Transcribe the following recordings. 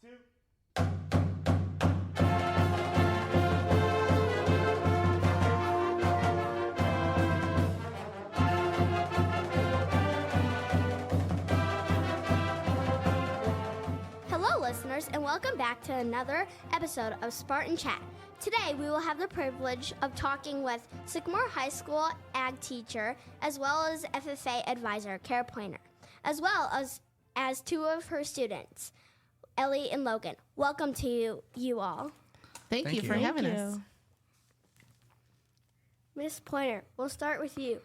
two. Hello, listeners, and welcome back to another episode of Spartan Chat. Today, we will have the privilege of talking with Sycamore High School ag teacher, as well as FFA advisor, Kara Poynter, as well as two of her students, Ellie and Logan. Welcome to you all. Thank you for having us. Ms. Poynter, we'll start with you.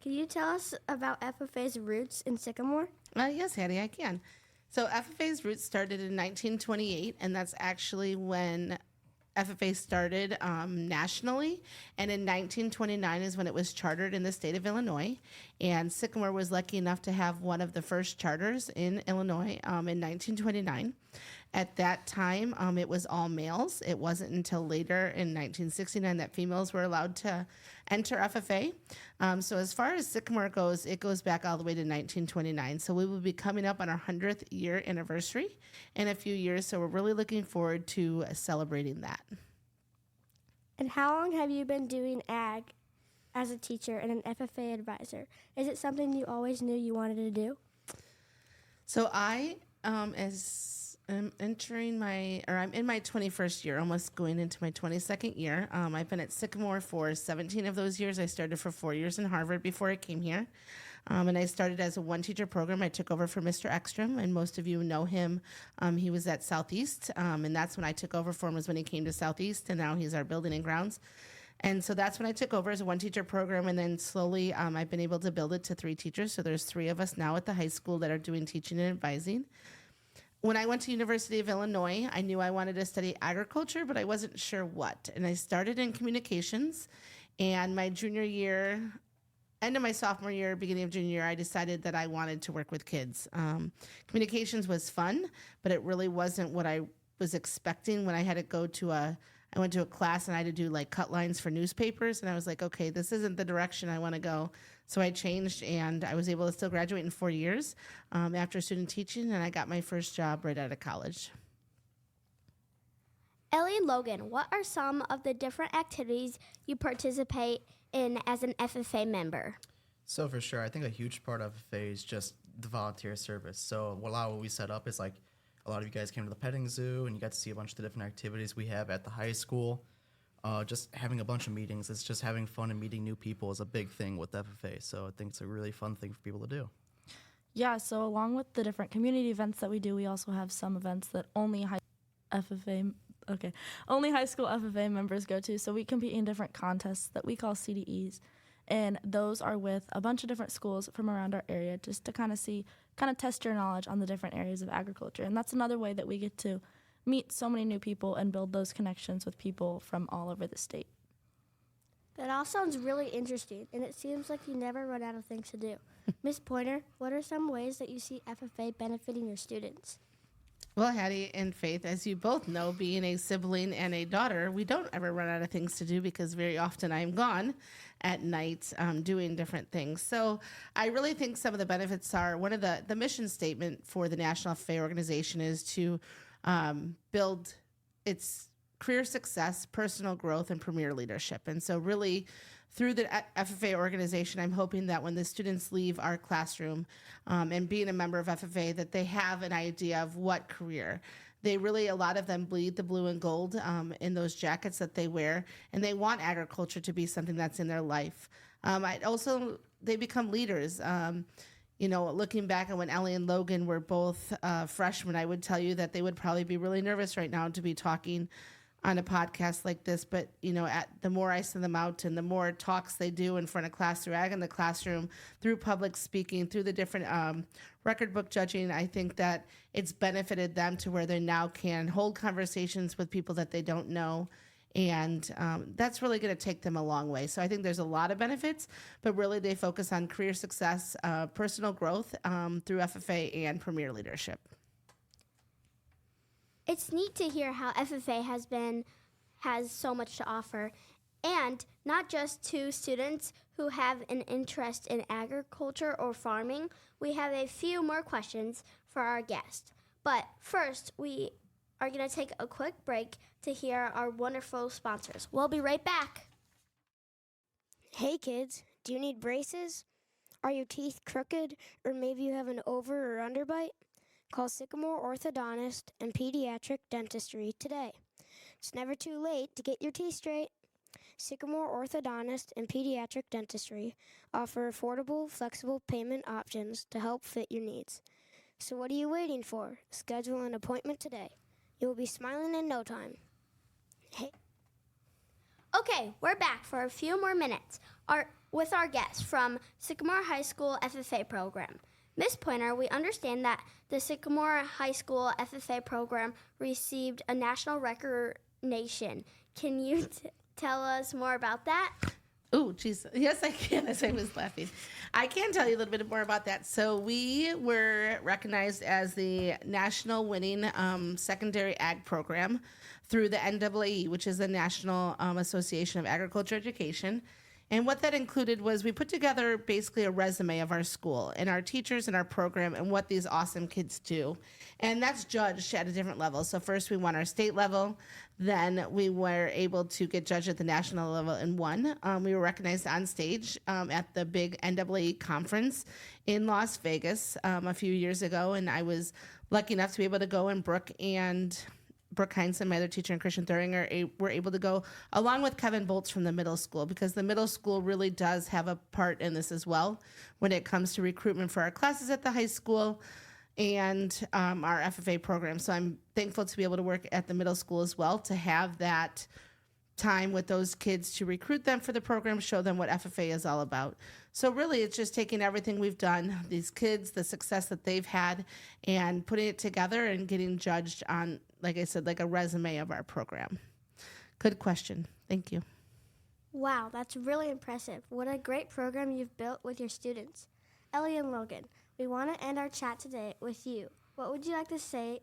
Can you tell us about FFA's roots in Sycamore? Yes, Hattie, I can. So FFA's roots started in 1928, and that's actually when FFA started nationally. And in 1929 is when it was chartered in the state of Illinois. And Sycamore was lucky enough to have one of the first charters in Illinois in 1929. At that time, it was all males. It wasn't until later in 1969 that females were allowed to enter FFA. So as far as Sycamore goes, it goes back all the way to 1929. So we will be coming up on our 100th year anniversary in a few years. So we're really looking forward to celebrating that. And how long have you been doing ag as a teacher and an FFA advisor? Is it something you always knew you wanted to do? So I'm in my 21st year, almost going into my 22nd year. I've been at Sycamore for 17 of those years. I started for 4 years in Harvard before I came here. And I started as a one-teacher program. I took over for Mr. Ekstrom, and most of you know him. He was at Southeast, and that's when I took over for him, was when he came to Southeast, and now he's our building and grounds. And so that's when I took over as a one-teacher program, and then slowly I've been able to build it to 3 teachers. So there's 3 of us now at the high school that are doing teaching and advising. When I went to University of Illinois, I knew I wanted to study agriculture, but I wasn't sure what. And I started in communications, and my junior year, end of my sophomore year, beginning of junior year, I decided that I wanted to work with kids. Communications was fun, but it really wasn't what I was expecting when I had to go to I went to a class and I had to do like cut lines for newspapers, and I was like, okay, this isn't the direction I want to go. So I changed, and I was able to still graduate in 4 years after student teaching, and I got my first job right out of college. Ellie and Logan, what are some of the different activities you participate in as an FFA member? So for sure, I think a huge part of FFA is just the volunteer service. So a lot of what we set up is like a lot of you guys came to the petting zoo and you got to see a bunch of the different activities we have at the high school. Just having a bunch of meetings, it's just having fun and meeting new people is a big thing with FFA. So I think it's a really fun thing for people to do. Yeah, so along with the different community events that we do, we also have some events that only high school FFA members go to. So we compete in different contests that we call CDEs. And those are with a bunch of different schools from around our area just to kind of test your knowledge on the different areas of agriculture. And that's another way that we get to meet so many new people and build those connections with people from all over the state. That all sounds really interesting, and it seems like you never run out of things to do. Ms. Poynter, what are some ways that you see FFA benefiting your students? Well, Hattie and Faith, as you both know, being a sibling and a daughter, we don't ever run out of things to do because very often I'm gone at night doing different things. So I really think some of the benefits are, one of the mission statement for the National FFA organization is to build its career success, personal growth, and premier leadership. And so really through the FFA organization, I'm hoping that when the students leave our classroom and being a member of FFA, that they have an idea of what career. They really, a lot of them bleed the blue and gold in those jackets that they wear, and they want agriculture to be something that's in their life. They become leaders. Looking back at when Ellie and Logan were both freshmen, I would tell you that they would probably be really nervous right now to be talking on a podcast like this, but the more I send them out and the more talks they do in front of class through ag in the classroom, through public speaking, through the different record book judging, I think that it's benefited them to where they now can hold conversations with people that they don't know, and that's really going to take them a long way. So I think there's a lot of benefits, but really they focus on career success, personal growth through FFA and premier leadership. It's neat to hear how FFA has so much to offer, and not just to students who have an interest in agriculture or farming. We have a few more questions for our guest. But first, we are going to take a quick break to hear our wonderful sponsors. We'll be right back. Hey kids, do you need braces? Are your teeth crooked, or maybe you have an over or underbite? Call Sycamore Orthodontist and Pediatric Dentistry today. It's never too late to get your teeth straight. Sycamore Orthodontist and Pediatric Dentistry offer affordable, flexible payment options to help fit your needs. So what are you waiting for? Schedule an appointment today. You will be smiling in no time. Hey. Okay, we're back for a few more minutes with our guest from Sycamore High School FFA program. Ms. Poynter, we understand that the Sycamore High School FFA program received a national recognition. Can you tell us more about that? Oh, geez. Yes, I can, as I was laughing. I can tell you a little bit more about that. So we were recognized as the national winning secondary ag program through the NAAE, which is the National Association of Agriculture Education. And what that included was we put together basically a resume of our school and our teachers and our program and what these awesome kids do. And that's judged at a different level. So first we won our state level. Then we were able to get judged at the national level and won. We were recognized on stage at the big NAAE conference in Las Vegas a few years ago. And I was lucky enough to be able to go, and Brooke Heinzen, my other teacher, and Christian Thuringer were able to go, along with Kevin Boltz from the middle school, because the middle school really does have a part in this as well when it comes to recruitment for our classes at the high school and our FFA program. So I'm thankful to be able to work at the middle school as well, to have that time with those kids to recruit them for the program, show them what FFA is all about. So really, it's just taking everything we've done, these kids, the success that they've had, and putting it together and getting judged on, like I said, like a resume of our program. Good question. Thank you. Wow, that's really impressive. What a great program you've built with your students. Ellie and Logan, we want to end our chat today with you. What would you like to say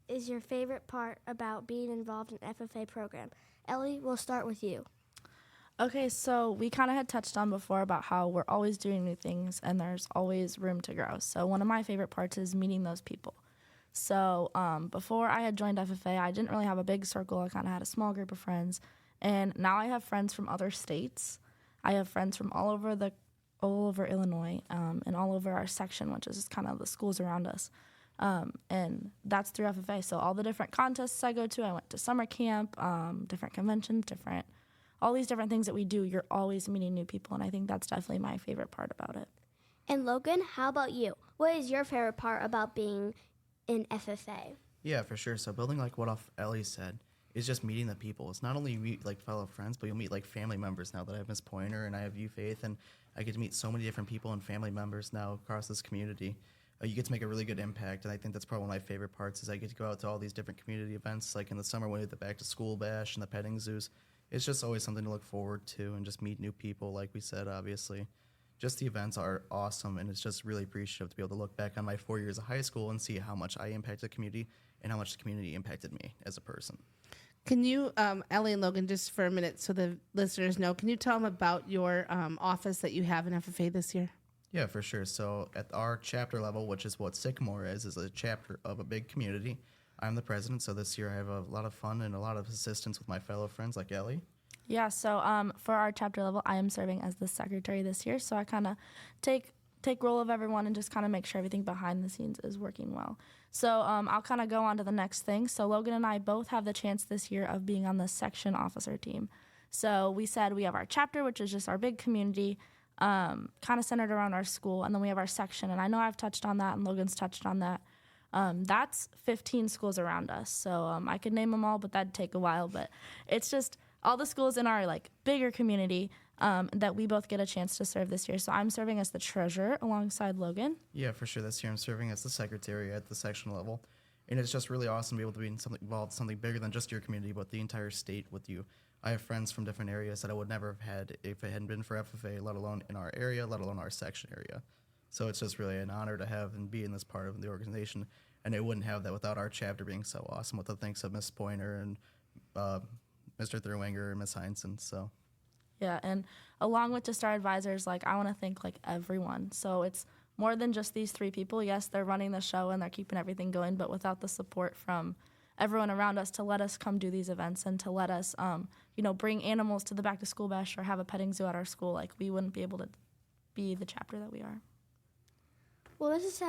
is your favorite part about being involved in FFA program? Ellie, we'll start with you. Okay, so we kind of had touched on before about how we're always doing new things and there's always room to grow. So one of my favorite parts is meeting those people. So before I had joined FFA, I didn't really have a big circle. I kind of had a small group of friends. And now I have friends from other states. I have friends from all over Illinois and all over our section, which is kind of the schools around us. And that's through FFA. So all the different contests I go to, I went to summer camp, different conventions, all these different things that we do, you're always meeting new people. And I think that's definitely my favorite part about it. And Logan, how about you? What is your favorite part about being in FFA? Yeah, for sure. So building like what Ellie said is just meeting the people. It's not only you meet like fellow friends, but you'll meet like family members now that I have Miss Poynter and I have you, Faith, and I get to meet so many different people and family members now across this community. You get to make a really good impact, and I think that's probably one of my favorite parts is I get to go out to all these different community events, like in the summer when we did the back to school bash and the petting zoos. It's just always something to look forward to and just meet new people, like we said, obviously. Just the events are awesome, and it's just really appreciative to be able to look back on my 4 years of high school and see how much I impacted the community and how much the community impacted me as a person. Can you, Ellie and Logan, just for a minute so the listeners know, can you tell them about your office that you have in FFA this year? Yeah, for sure. So at our chapter level, which is what Sycamore is a chapter of a big community. I'm the president, so this year I have a lot of fun and a lot of assistance with my fellow friends like Ellie. Yeah, so for our chapter level, I am serving as the secretary this year, so I kind of take role of everyone and just kind of make sure everything behind the scenes is working well. So I'll kind of go on to the next thing. So Logan and I both have the chance this year of being on the section officer team. So we said we have our chapter, which is just our big community, kind of centered around our school, and then we have our section, and I know I've touched on that and Logan's touched on that. That's 15 schools around us, so I could name them all, but that'd take a while, but it's just all the schools in our like bigger community that we both get a chance to serve this year. So I'm serving as the treasurer alongside Logan. Yeah, for sure. This year I'm serving as the secretary at the section level, and it's just really awesome to be able to be involved in something bigger than just your community, but the entire state with you. I have friends from different areas that I would never have had if it hadn't been for FFA, let alone in our area, let alone our section area. So it's just really an honor to have and be in this part of the organization. And I wouldn't have that without our chapter being so awesome, with the thanks of Miss Poynter and Mr. Thurwinger and Miss Heinzen. So, yeah, and along with just our advisors, like I want to thank like everyone. So it's more than just these three people. Yes, they're running the show and they're keeping everything going, but without the support from everyone around us to let us come do these events and to let us, bring animals to the back to school bash or have a petting zoo at our school. Like, we wouldn't be able to be the chapter that we are. Well, this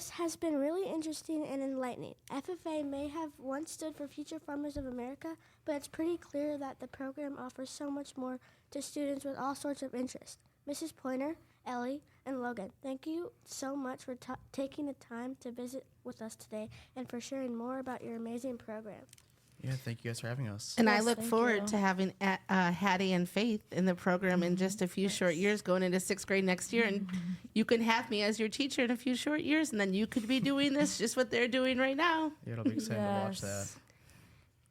has been really interesting and enlightening. FFA may have once stood for Future Farmers of America, but it's pretty clear that the program offers so much more to students with all sorts of interests. Mrs. Poynter, Ellie, and Logan, thank you so much for taking the time to visit with us today and for sharing more about your amazing program. Yeah, thank you guys for having us. And I Yes, look thank forward you. to having Hattie and Faith in the program in just a few short years, going into 6th grade next year. And you can have me as your teacher in a few short years, and then you could be doing this, just what they're doing right now. Yeah, it'll be exciting to watch that. Yes.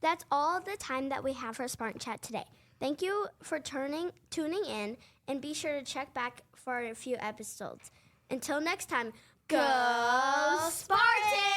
That's all the time that we have for Spartan Chat today. Thank you for tuning in, and be sure to check back for a few episodes. Until next time, go Spartans!